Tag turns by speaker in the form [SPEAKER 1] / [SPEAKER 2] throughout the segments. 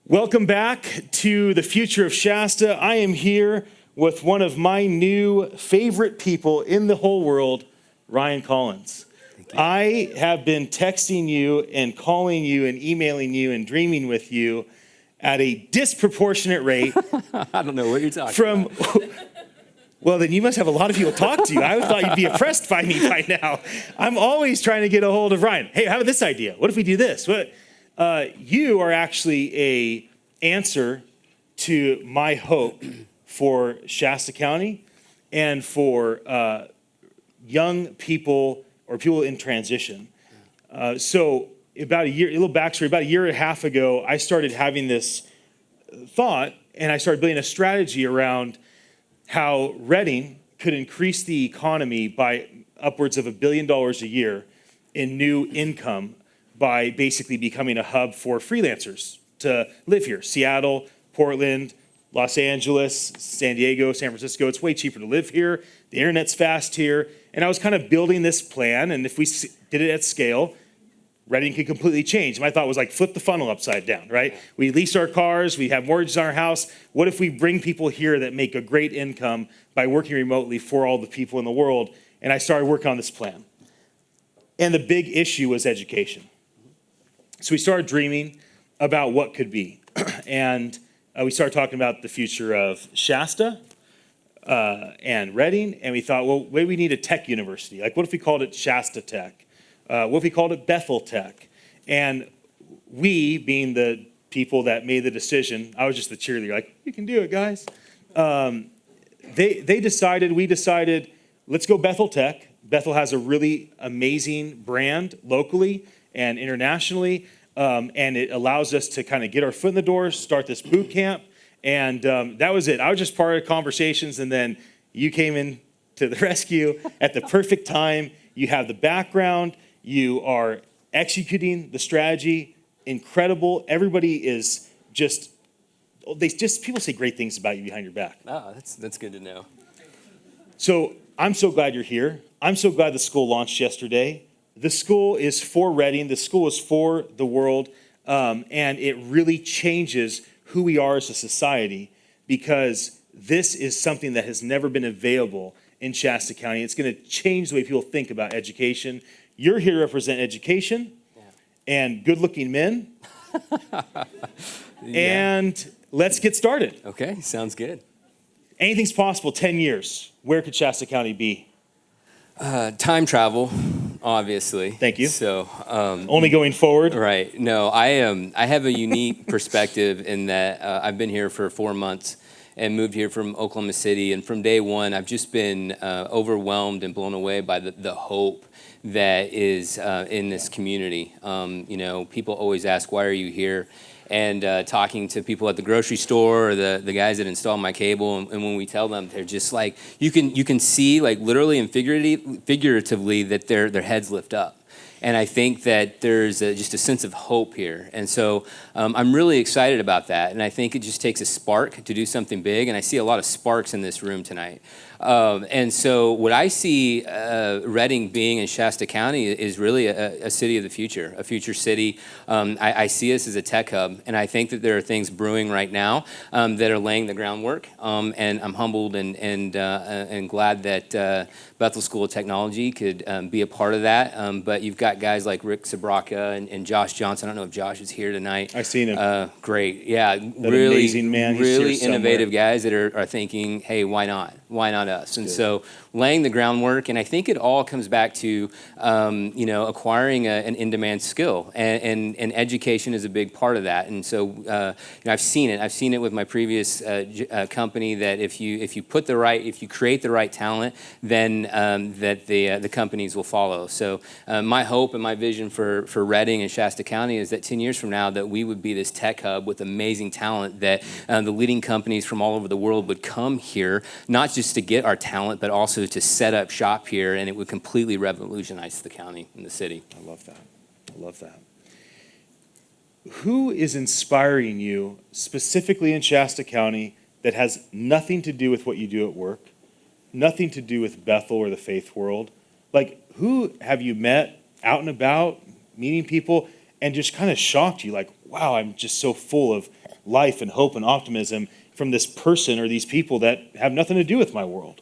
[SPEAKER 1] Welcome back to the future of Shasta. I am here with one of my new favorite people in the whole world, Ryan Collins. I have been texting you and calling you and emailing you and dreaming with you at a disproportionate rate.
[SPEAKER 2] I don't know what you're talking about.
[SPEAKER 1] Well, then you must have a lot of people talk to you. I thought you'd be impressed by me by now. I'm always trying to get a hold of Ryan. Hey, how about this idea? What if we do this? You are actually a answer to my hope for Shasta County and for young people or people in transition. So about a little backstory, about a year and a half ago, I started having this thought and I started building a strategy around how Redding could increase the economy by upwards of $1 billion a year in new income by basically becoming a hub for freelancers to live here. Seattle, Portland, Los Angeles, San Diego, San Francisco. It's way cheaper to live here. The internet's fast here. And I was kind of building this plan, and if we did it at scale, Redding could completely change. My thought was like flip the funnel upside down, right? We lease our cars, we have mortgages on our house. What if we bring people here that make a great income by working remotely for all the people in the world? And I started working on this plan. And the big issue was education. So we started dreaming about what could be. And we started talking about the future of Shasta and Redding. And we thought, well, maybe we need a tech university. Like, what if we called it Shasta Tech? What if we called it Bethel Tech? And we, being the people that made the decision, I was just the cheerleader, like, you can do it, guys. We decided, let's go Bethel Tech. Bethel has a really amazing brand locally and internationally, and it allows us to kind of get our foot in the door, start this boot camp, and that was it. I was just part of conversations, and then you came in to the rescue at the perfect time. You have the background. You are executing the strategy. Incredible. Everybody is people say great things about you behind your back.
[SPEAKER 2] Oh, that's good to know.
[SPEAKER 1] So I'm so glad you're here. I'm so glad the school launched yesterday. The school is for Redding. The school is for the world. And it really changes who we are as a society because this is something that has never been available in Shasta County. It's going to change the way people think about education. You're here to represent education and good-looking men. And let's get started.
[SPEAKER 2] Okay, sounds good.
[SPEAKER 1] Anything's possible. 10 years. Where could Shasta County be?
[SPEAKER 2] Time travel, obviously.
[SPEAKER 1] Thank you.
[SPEAKER 2] So
[SPEAKER 1] only going forward.
[SPEAKER 2] Right. No, I have a unique perspective in that I've been here for 4 months and moved here from Oklahoma City. And from day one, I've just been overwhelmed and blown away by the hope that is in this community. People always ask, why are you here? And talking to people at the grocery store or the guys that install my cable, and when we tell them, they're just like, you can see like literally and figuratively that their heads lift up. And I think that there's just a sense of hope here. And so I'm really excited about that. And I think it just takes a spark to do something big. And I see a lot of sparks in this room tonight. And so what I see Redding being in Shasta County is really a city of the future, a future city. I see us as a tech hub, and I think that there are things brewing right now that are laying the groundwork. And I'm humbled and glad that Bethel School of Technology could be a part of that. But you've got guys like Rick Sabraka and Josh Johnson. I don't know if Josh is here tonight.
[SPEAKER 1] I've seen him.
[SPEAKER 2] Great, yeah,
[SPEAKER 1] that really amazing man.
[SPEAKER 2] Really innovative guys that are thinking, hey, why not? Why not us? And so laying the groundwork, and I think it all comes back to acquiring an in-demand skill, and education is a big part of that. And so I've seen it with my previous company that if you create the right talent, then that the companies will follow. So my hope and my vision for Redding and Shasta County is that 10 years from now that we would be this tech hub with amazing talent, that the leading companies from all over the world would come here, not just to get our talent, but also to set up shop here, and it would completely revolutionize the county and the city.
[SPEAKER 1] I love that. Who is inspiring you specifically in Shasta County that has nothing to do with what you do at work, nothing to do with Bethel or the faith world? Like, who have you met out and about, meeting people, and just kind of shocked you? Like, wow, I'm just so full of life and hope and optimism from this person or these people that have nothing to do with my world?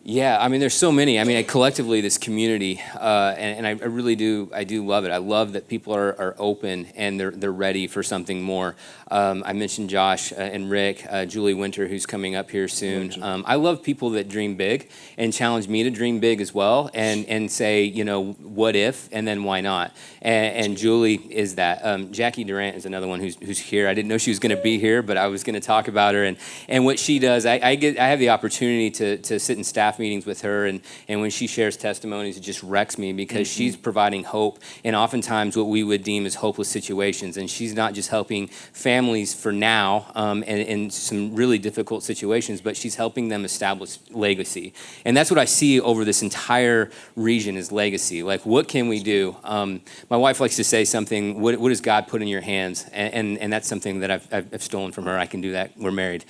[SPEAKER 2] Yeah, I mean, there's so many. I mean, collectively, this community, and I really do, I do love it. I love that people are open and they're ready for something more. I mentioned Josh and Rick, Julie Winter, who's coming up here soon. I love people that dream big and challenge me to dream big as well, and say, you know, what if, and then why not? And Julie is that. Jackie Durant is another one who's here. I didn't know she was going to be here, but I was going to talk about her and what she does. I have the opportunity to sit in staff meetings with her, and when she shares testimonies, it just wrecks me because she's providing hope in oftentimes what we would deem as hopeless situations. And she's not just helping families for now and in some really difficult situations, but she's helping them establish legacy. And that's what I see over this entire region is legacy. Like, what can we do? My wife likes to say something, what does God put in your hands? And that's something that I've stolen from her. I can do that. We're married.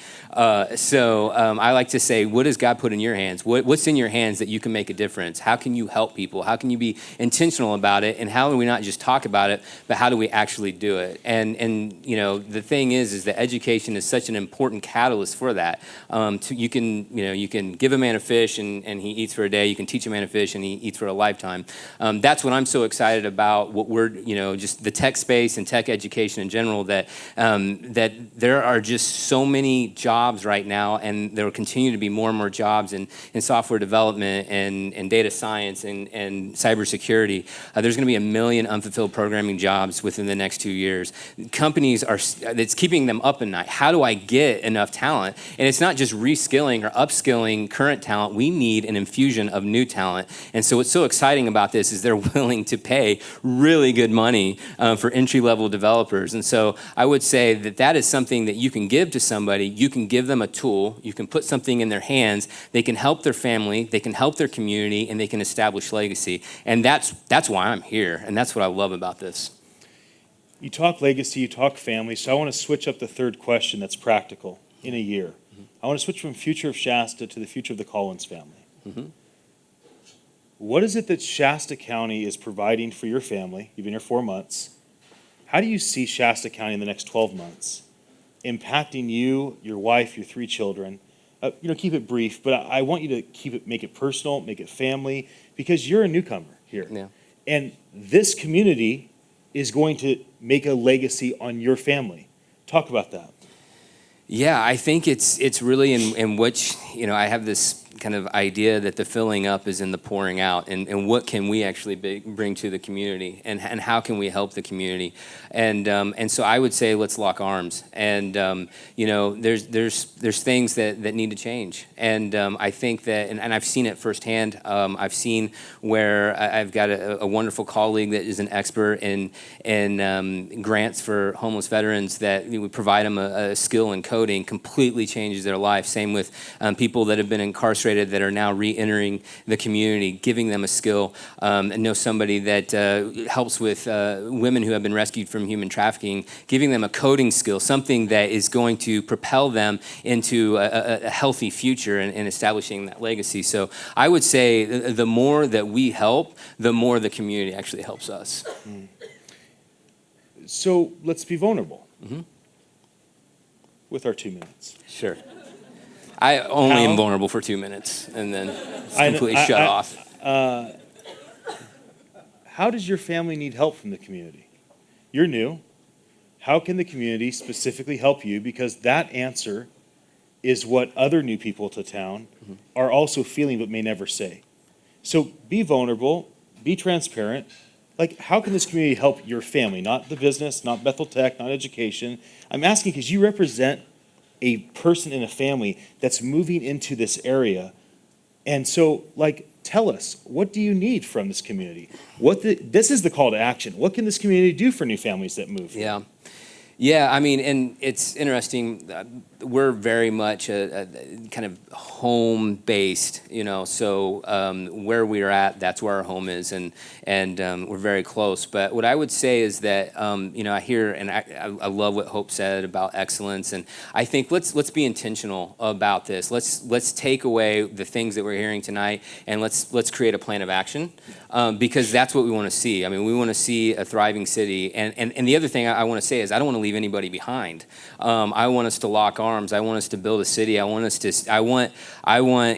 [SPEAKER 2] So I like to say, what does God put in your hands? What's in your hands that you can make a difference? How can you help people? How can you be intentional about it? And how do we not just talk about it, but how do we actually do it? And you know, the thing is that education is such an important catalyst for that. You can give a man a fish and he eats for a day. You can teach a man a fish and he eats for a lifetime. That's what I'm so excited about. What we're, you know, just the tech space and tech education in general. That there are just so many jobs right now, and there will continue to be more and more jobs in software development and data science and cybersecurity. There's going to be 1 million unfulfilled programming jobs within the next 2 years. Companies it's keeping them up at night. How do I get enough talent? And it's not just reskilling or upskilling current talent. We need an infusion of new talent. And so what's so exciting about this is they're willing to pay really good money for entry-level developers. And so I would say that is something that you can give to somebody. You can give them a tool. You can put something in their hands. They can help their family, they can help their community, and they can establish legacy. And that's why I'm here, and that's what I love about this.
[SPEAKER 1] You talk legacy, you talk family, so I want to switch up the third question that's practical in a year. I want to switch from future of Shasta to the future of the Collins family. What is it that Shasta County is providing for your family? You've been here 4 months. How do you see Shasta County in the next 12 months impacting you, your wife, your 3 children? Keep it brief, but I want you to make it personal, make it family, because you're a newcomer here.
[SPEAKER 2] Yeah.
[SPEAKER 1] And this community is going to make a legacy on your family. Talk about that.
[SPEAKER 2] Yeah, I think it's really in which, I have this kind of idea that the filling up is in the pouring out, and what can we actually bring to the community, and how can we help the community, and so I would say let's lock arms, and there's things that need to change, and I think that, and I've seen it firsthand. I've seen where I've got a wonderful colleague that is an expert in grants for homeless veterans that we provide them a skill in coding, completely changes their life. Same with people that have been incarcerated that are now re-entering the community, giving them a skill. And know somebody that helps with women who have been rescued from human trafficking, giving them a coding skill, something that is going to propel them into a healthy future and establishing that legacy. So I would say the more that we help, the more the community actually helps us.
[SPEAKER 1] So let's be vulnerable with our 2 minutes.
[SPEAKER 2] Sure. I only am vulnerable for 2 minutes, and then it's completely shut off.
[SPEAKER 1] How does your family need help from the community? You're new. How can the community specifically help you? Because that answer is what other new people to town are also feeling but may never say. So be vulnerable, be transparent. Like, how can this community help your family? Not the business, not Bethel Tech, not education. I'm asking because you represent a person in a family that's moving into this area. And so, tell us, what do you need from this community? This is the call to action. What can this community do for new families that move?
[SPEAKER 2] Yeah, I mean, and it's interesting. We're very much a kind of home-based, so where we're at, that's where our home is, and we're very close. But what I would say is that, I hear, and I love what Hope said about excellence, and I think let's be intentional about this. Let's take away the things that we're hearing tonight, and let's create a plan of action, because that's what we want to see. I mean, we want to see a thriving city, and the other thing I want to say is I don't want to leave anybody behind. I want us to lock arms. I want us to build a city. I want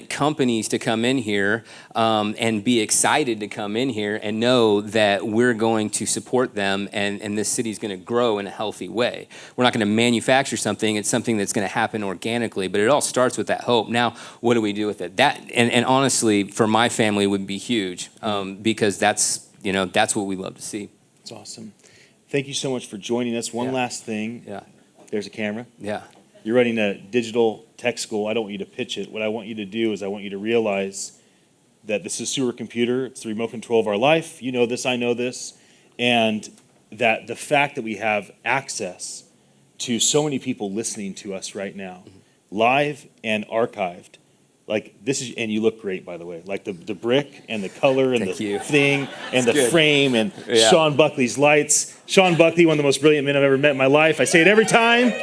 [SPEAKER 2] companies to come in here and be excited to come in here and know that we're going to support them, and this city's going to grow in a healthy way. We're not going to manufacture something. It's something that's going to happen organically, but it all starts with that hope. Now, what do we do with it? That, and honestly, for my family, would be huge because that's what we love to see.
[SPEAKER 1] That's awesome. Thank you so much for joining us. One last thing.
[SPEAKER 2] Yeah.
[SPEAKER 1] There's a camera.
[SPEAKER 2] Yeah.
[SPEAKER 1] You're running a digital tech school. I don't want you to pitch it. What I want you to do is I want you to realize that this is supercomputer. It's the remote control of our life. You know this, I know this. And that the fact that we have access to so many people listening to us right now, live and archived, like this is, and you look great, by the way. Like the brick and the color and
[SPEAKER 2] Thank
[SPEAKER 1] the
[SPEAKER 2] you.
[SPEAKER 1] thing and the
[SPEAKER 2] good.
[SPEAKER 1] frame and
[SPEAKER 2] Yeah.
[SPEAKER 1] Sean Buckley's lights. Sean Buckley, one of the most brilliant men I've ever met in my life. I say it every time.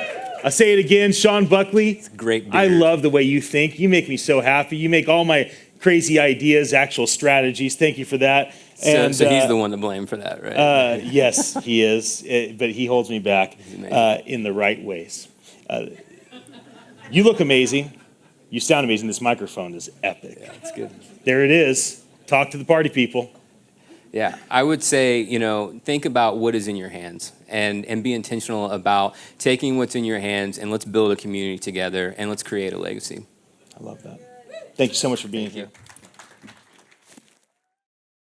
[SPEAKER 1] I say it again, Sean Buckley.
[SPEAKER 2] Great beard.
[SPEAKER 1] I love the way you think. You make me so happy. You make all my crazy ideas actual strategies. Thank you for that.
[SPEAKER 2] So he's the one to blame for that, right?
[SPEAKER 1] Yes, he is. But he holds me back
[SPEAKER 2] amazing.
[SPEAKER 1] in the right ways. You look amazing. You sound amazing. This microphone is epic.
[SPEAKER 2] Yeah, it's good.
[SPEAKER 1] There it is. Talk to the party people.
[SPEAKER 2] Yeah, I would say, think about what is in your hands and be intentional about taking what's in your hands and let's build a community together and let's create a legacy.
[SPEAKER 1] I love that. Thank you so much for being here.
[SPEAKER 2] you.